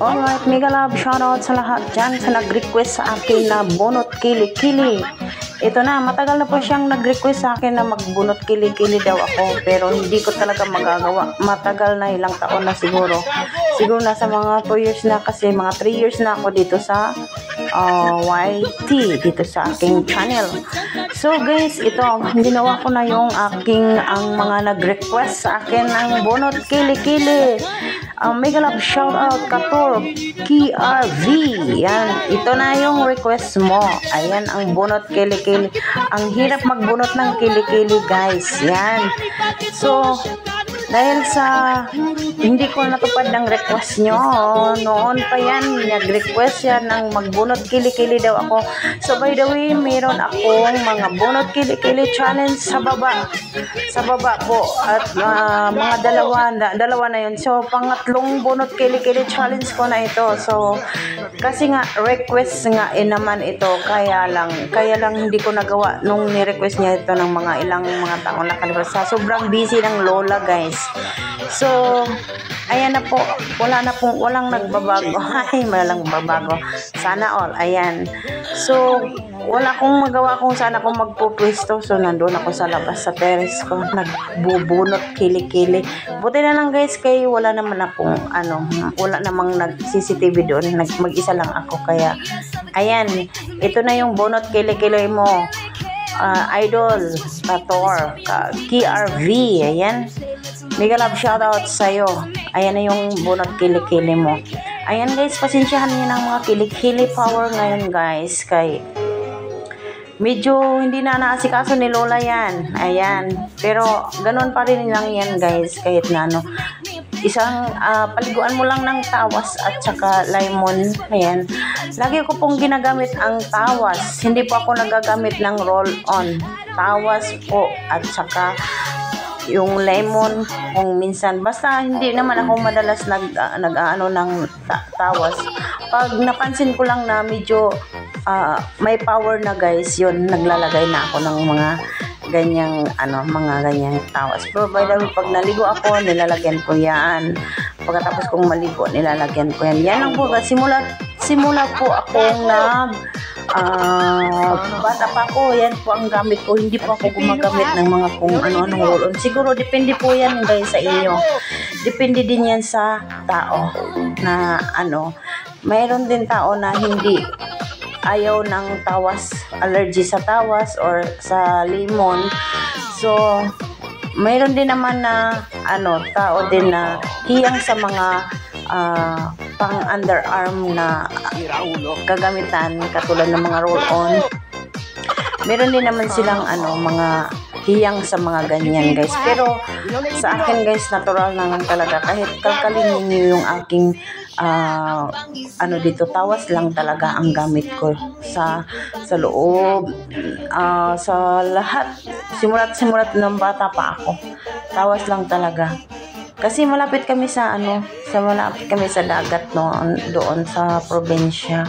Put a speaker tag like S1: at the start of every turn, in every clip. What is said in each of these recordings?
S1: Alright, mega love shoutout sa lahat dyan sa nag-request sa akin na bunot kili-kili. Ito na, matagal na po siyang nag-request sa akin na magbunot kili-kili daw ako, pero hindi ko talaga magagawa. Matagal na, ilang taon na siguro. Siguro nasa mga 2 years na, kasi mga 3 years na ako dito sa YT, dito sa aking channel. So guys, ito, ginawa ko na yung ang mga nag-request sa akin ng bunot kili-kili. Mega love shoutout Kator KRV. Yan, ito na yung request mo. Ayan ang bunot kili-kili. Ang hirap magbunot ng kili-kili, guys. Yan. So dahil sa hindi ko natupad ng request nyo, noon pa yan, nag-request yan ng magbunot kili-kili daw ako. So by the way, meron akong mga bunot kili-kili challenge sa baba. Sa baba po. At mga dalawa na yun. So pangatlong bunot kili-kili challenge ko na ito. So kasi nga request nga naman ito, kaya lang hindi ko nagawa nung ni-request niya ito ng mga ilang mga taon nakalipas. Sobrang busy ng lola, guys. So ayan na po, walang nagbabago. Ay, walang babago. Sana all. Ayan. So wala akong magawa kung saan ako magpupwesto. So nandun ako sa labas sa terrace ko, nagbubunot kili-kili. Buti na lang, guys, kay wala naman akong wala namang nag-CCTV doon. Mag-isa lang ako, kaya ayan, ito na yung bunot kili-kili mo. Idol Kator KRV. Ayan, mega love shoutout sa'yo. Ayan na yung bunot kili-kili mo. Ayan, guys, pasensyahan niyo ng mga kili-kili power ngayon, guys, kay medyo hindi na naasikaso ni Lola yan. Ayan, pero ganun pa rin lang yan, guys, kahit na isang paliguan mo lang ng tawas at saka lemon. Ayan, lagi ko pong ginagamit ang tawas, hindi po ako nagagamit ng roll-on. Tawas po at saka yung lemon kung minsan. Basta hindi naman ako madalas nag-ano ng tawas. Pag napansin ko lang na medyo may power na, guys, yun, naglalagay na ako ng mga ganyang tawas. Pero by the way, pag naligo ako, nilalagyan ko yan. Pagkatapos kong maligo, nilalagyan ko yan. Yan lang po. Simula po akong bata pa ako, yan po ang gamit ko. Hindi po ako gumagamit ng mga kung ano-anong roll-on. Siguro depende po yan, guys, sa inyo. Depende din yan sa tao na mayroon din tao na hindi ayaw ng tawas, allergy sa tawas or sa lemon. So mayroon din naman na tao din na hiyang sa mga pang underarm na kagamitan katulad ng mga roll-on. Meron din naman silang mga hiyang sa mga ganyan, guys. Pero sa akin, guys, natural na lang talaga. Kahit kalkalinin niyo yung aking dito, tawas lang talaga ang gamit ko sa loob, sa lahat, simulat ng bata pa ako, tawas lang talaga. Kasi malapit kami sa dagat doon sa probinsya.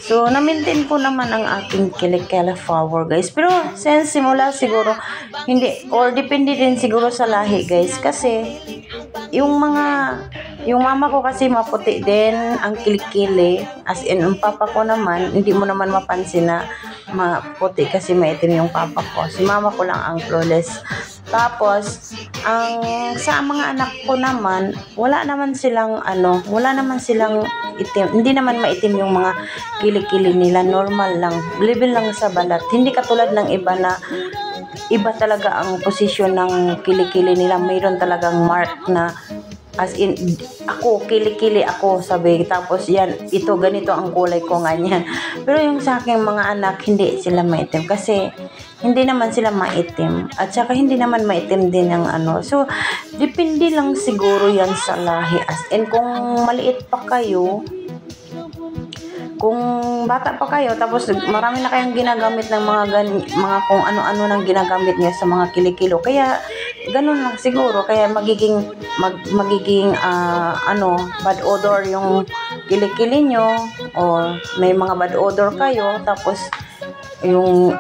S1: So na-maintain po naman ang aking kili-kili power, guys. Pero since simula siguro hindi, or depende din siguro sa lahi, guys, kasi yung mama ko kasi maputi din ang kilikili, as in ang papa ko naman hindi mo naman mapansin na maputi kasi maitim yung papa ko. Si mama ko lang ang flawless. Tapos sa mga anak ko naman, wala naman silang itim. Hindi naman maitim yung mga kilikili nila, normal lang, level lang sa balat. Hindi katulad ng iba na iba talaga ang posisyon ng kilikili nila. Mayroon talagang mark na as in, ako, kilikili ako, sabi. Tapos yan, ito, ganito ang kulay ko, ganyan. Pero yung sa aking mga anak, hindi sila maitim. Kasi hindi naman sila maitim. At saka hindi naman maitim din ang So, depende lang siguro yan sa lahi. As in, kung maliit pa kayo, kung bata pa kayo, tapos marami na kayong ginagamit ng mga kung ano-ano nang ginagamit niya sa mga kilikilo, kaya ganun lang siguro, kaya magiging bad odor yung kilikili nyo, o may mga bad odor kayo, tapos yung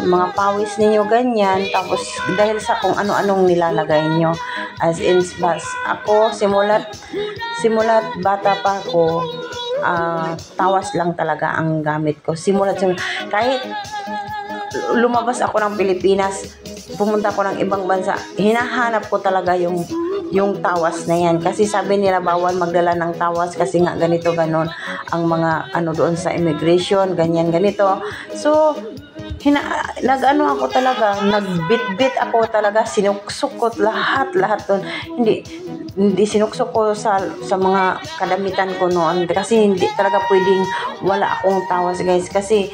S1: mga pawis ninyo ganyan, tapos dahil sa kung ano-anong nilalagay nyo. As in, bas ako simulat bata pa ako, tawas lang talaga ang gamit ko. Kahit lumabas ako ng Pilipinas, pumunta ako ng ibang bansa, hinahanap ko talaga yung tawas na yan. Kasi sabi nila bawal magdala ng tawas kasi nga ganito ganon ang mga ano doon sa immigration, ganyan ganito. So nag-ano ako talaga, nagbitbit ako talaga, sinuksok lahat doon. Hindi sinuksok ko sa mga kadamitan ko noon kasi hindi talaga pwedeng wala akong tawas, guys. Kasi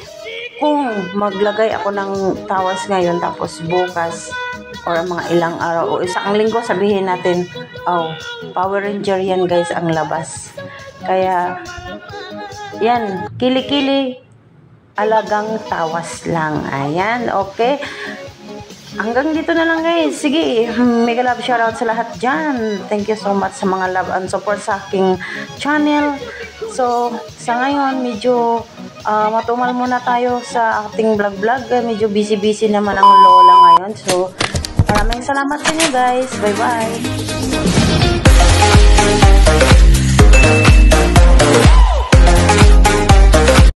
S1: kung maglagay ako ng tawas ngayon tapos bukas or mga ilang araw o isang linggo, sabihin natin, Power Ranger yan, guys, ang labas. Kaya yan, kili-kili, alagang tawas lang. Ayan, okay. Hanggang dito na lang, guys. Sige, mega love shoutout sa lahat dyan. Thank you so much sa mga love and support sa aking channel. So, sa ngayon, medyo matumal muna tayo sa ating vlog. Medyo busy naman ang lola ngayon. So, maraming salamat sa inyo, guys. Bye-bye.